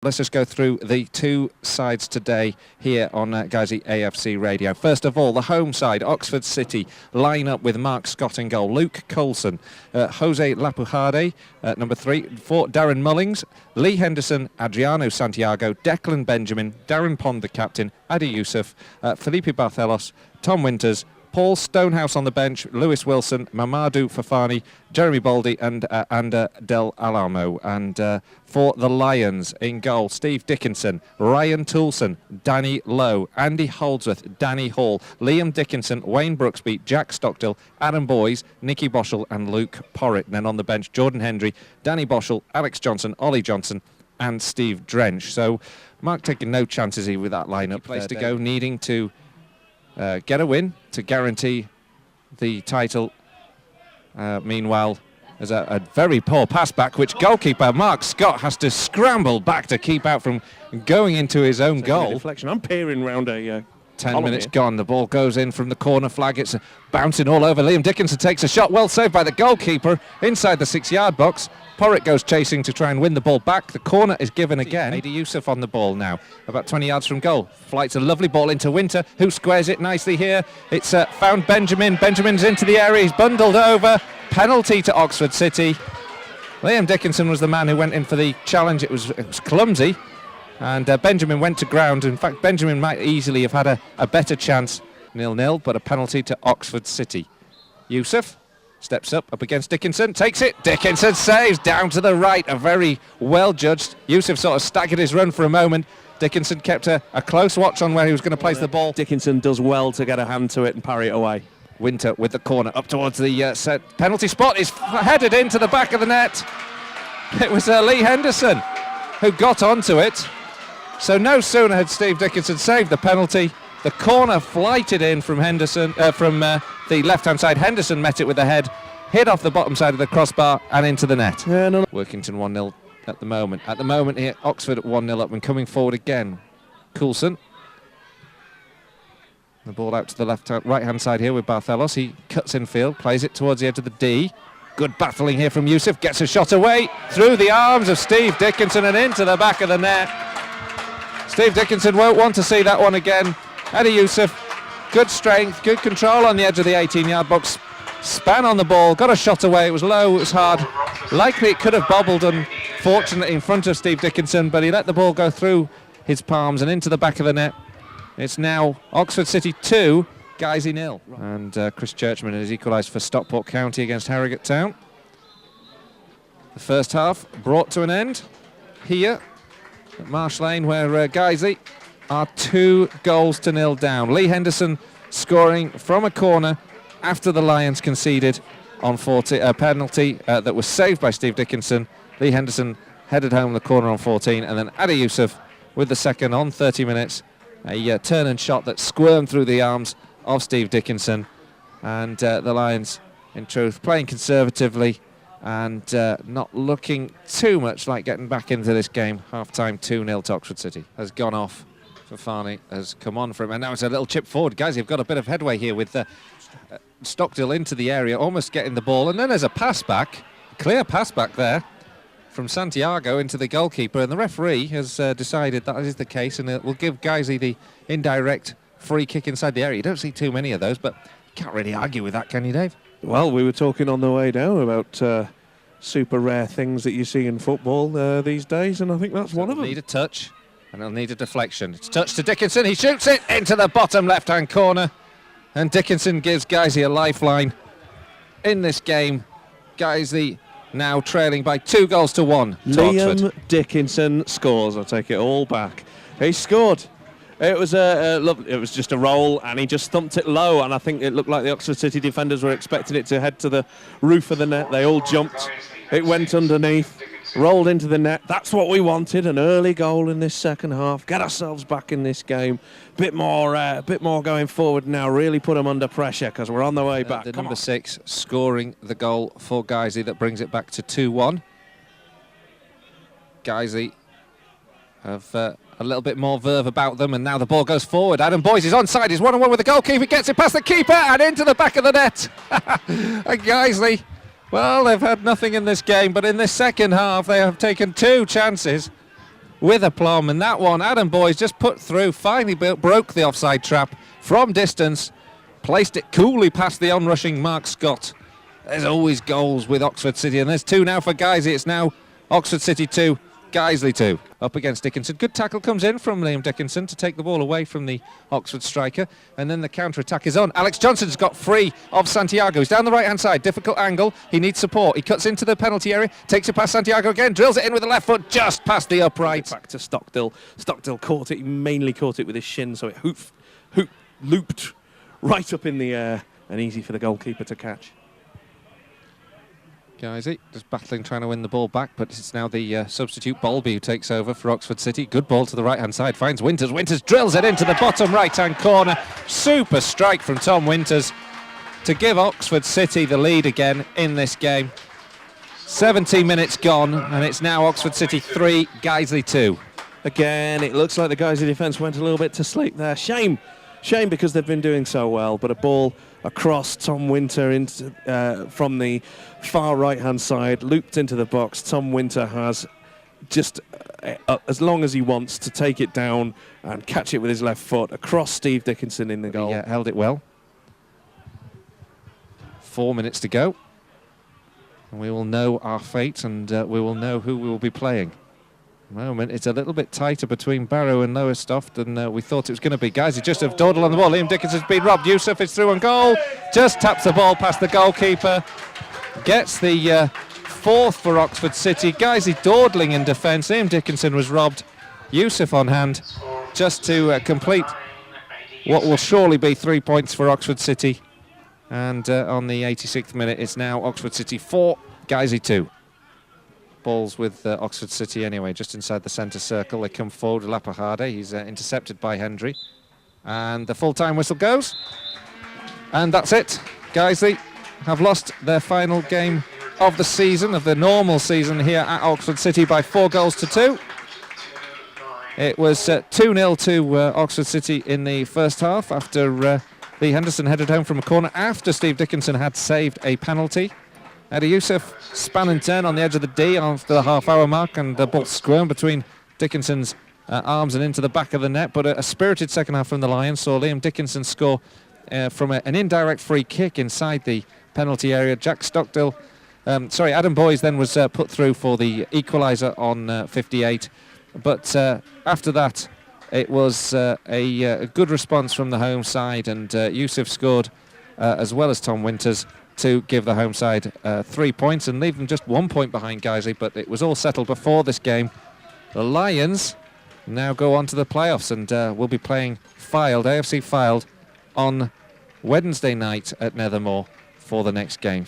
Let's just go through the two sides today here on Guiseley AFC Radio. First of all, the home side, Oxford City, line up with Mark Scott in goal, Luke Coulson, Jose Lapujade, number 3, 4, Darren Mullings, Lee Henderson, Adriano Santiago, Declan Benjamin, Darren Pond, the captain, Adi Youssef, Felipe Barthelos, Tom Winters, Paul Stonehouse on the bench, Lewis Wilson, Mamadou Fafani, Jeremy Baldy and Ander Del Alamo. And for the Lions in goal, Steve Dickinson, Ryan Toulson, Danny Lowe, Andy Holdsworth, Danny Hall, Liam Dickinson, Wayne Brooksby, Jack Stockdale, Adam Boys, Nicky Boschel and Luke Porritt. And then on the bench, Jordan Hendry, Danny Boschel, Alex Johnson, Ollie Johnson and Steve Drench. So Mark taking no chances here with that lineup. Place to go, needing to get a win to guarantee the title. Meanwhile, there's a very poor pass back, which goalkeeper Mark Scott has to scramble back to keep out from going into his own goal. Deflection. I'm peering round a 10 minutes gone. The ball goes in from the corner flag. It's bouncing all over. Liam Dickinson takes a shot. Well saved by the goalkeeper inside the 6-yard box. Porritt goes chasing to try and win the ball back. The corner is given again. Adi Youssef on the ball now, about 20 yards from goal. Flights a lovely ball into Winter, who squares it nicely here. It's found Benjamin. Benjamin's into the area. He's bundled over. Penalty to Oxford City. Liam Dickinson was the man who went in for the challenge. It was clumsy. And Benjamin went to ground. In fact, Benjamin might easily have had a better chance. 0-0, but a penalty to Oxford City. Youssef steps up against Dickinson, takes it. Dickinson saves down to the right. A very well judged. Youssef sort of staggered his run for a moment. Dickinson kept a close watch on where he was going to place the ball. Dickinson does well to get a hand to it and parry it away. Winter with the corner up towards the set penalty spot. Is headed into the back of the net. It was Lee Henderson who got onto it. So no sooner had Steve Dickinson saved the penalty, the corner flighted in from Henderson, from the left-hand side. Henderson met it with the head, hit off the bottom side of the crossbar and into the net. Workington 1-0 at the moment. At the moment here, Oxford 1-0 up and coming forward again. Coulson. The ball out to the right-hand side here with Barthelos. He cuts in field, plays it towards the edge of the D. Good battling here from Youssef, gets a shot away through the arms of Steve Dickinson and into the back of the net. Steve Dickinson won't want to see that one again. Adi Youssef, good strength, good control on the edge of the 18-yard box. Span on the ball, got a shot away. It was low, it was hard. Likely it could have bobbled, unfortunately, in front of Steve Dickinson, but he let the ball go through his palms and into the back of the net. It's now Oxford City 2, Guiseley 0. And Chris Churchman has equalised for Stockport County against Harrogate Town. The first half brought to an end here at Marsh Lane, where Guiseley are 2-0 down. Lee Henderson scoring from a corner after the Lions conceded on a penalty that was saved by Steve Dickinson. Lee Henderson headed home the corner on 14, and then Adi Youssef with the second on 30 minutes. A turn and shot that squirmed through the arms of Steve Dickinson. And the Lions, in truth, playing conservatively and not looking too much like getting back into this game. Half-time 2-0 to Oxford City. Has gone off. Fafani has come on for him, and now it's a little chip forward. Guys, you've got a bit of headway here with Stockdale into the area, almost getting the ball, and then there's a pass back, clear pass back there from Santiago into the goalkeeper, and the referee has decided that is the case, and it will give Guiseley the indirect free kick inside the area. You don't see too many of those, but you can't really argue with that, can you, Dave? Well, we were talking on the way down about super rare things that you see in football these days, and I think that's one of them. Need a touch, and it'll need a deflection. It's touch to Dickinson. He shoots it into the bottom left-hand corner, and Dickinson gives Guiseley a lifeline in this game. Guiseley now trailing by 2-1 to Liam Oxford. Dickinson scores. I'll take it all back. He scored. It was it was just a roll, and he just thumped it low, and I think it looked like the Oxford City defenders were expecting it to head to the roof of the net. They all jumped. It went underneath, rolled into the net. That's what we wanted, an early goal in this second half. Get ourselves back in this game. Bit more going forward now. Really put them under pressure because we're on the way back. The number 6 scoring the goal for Guiseley that brings it back to 2-1. Guiseley have a little bit more verve about them, and now the ball goes forward. Adam Boys is onside. He's 1-on-1 with the goalkeeper. Gets it past the keeper and into the back of the net. And Guiseley, well, they've had nothing in this game, but in this second half they have taken 2 chances with aplomb, and that one Adam Boyes just put through, finally broke the offside trap from distance, placed it coolly past the onrushing Mark Scott. There's always goals with Oxford City, and there's 2 now for Guiseley. It's now Oxford City 2, Guiseley 2. Up against Dickinson. Good tackle comes in from Liam Dickinson to take the ball away from the Oxford striker, and then the counter-attack is on. Alex Johnson's got free of Santiago. He's down the right-hand side, difficult angle. He needs support. He cuts into the penalty area, takes it past Santiago again, drills it in with the left foot, just past the upright. Back to Stockdale. Stockdale caught it. He mainly caught it with his shin, so it looped right up in the air, and easy for the goalkeeper to catch. Guiseley just battling, trying to win the ball back, but it's now the substitute Bolby who takes over for Oxford City. Good ball to the right-hand side, finds Winters. Winters drills it into the bottom right-hand corner. Super strike from Tom Winters to give Oxford City the lead again in this game. 17 minutes gone, and it's now Oxford City 3, Guiseley 2. Again, it looks like the Guiseley defence went a little bit to sleep there. Shame because they've been doing so well, but a ball across Tom Winter into, from the far right-hand side, looped into the box. Tom Winter has just as long as he wants to take it down and catch it with his left foot across Steve Dickinson in the goal. Yeah, held it well. 4 minutes to go. And we will know our fate, and we will know who we will be playing. At the moment, it's a little bit tighter between Barrow and Lowestoft than we thought it was going to be. Guys, he just have dawdled on the ball. Liam Dickinson's been robbed. Yusuf is through on goal. Just taps the ball past the goalkeeper. Gets the fourth for Oxford City. Guys, he's dawdling in defence. Liam Dickinson was robbed. Yusuf on hand just to complete what will surely be 3 points for Oxford City. And on the 86th minute, it's now Oxford City 4, Guiseley 2. Balls with Oxford City anyway, just inside the centre circle. They come forward, Lapahade. He's intercepted by Hendry. And the full-time whistle goes. And that's it. Guiseley have lost their final game of the season, of the normal season here at Oxford City by 4 goals to 2. It was 2-0 to Oxford City in the first half after Lee Henderson headed home from a corner after Steve Dickinson had saved a penalty. Eddie Yusuf span and turn on the edge of the D after the half-hour mark, and the ball squirmed between Dickinson's arms and into the back of the net. But a spirited second half from the Lions saw Liam Dickinson score from an indirect free kick inside the penalty area. Adam Boyes then was put through for the equaliser on 58. But after that, it was a good response from the home side, and Yusuf scored as well as Tom Winters to give the home side 3 points and leave them just 1 point behind Guiseley. But it was all settled before this game. The Lions now go on to the playoffs and will be playing AFC Fylde on Wednesday night at Nethermore for the next game.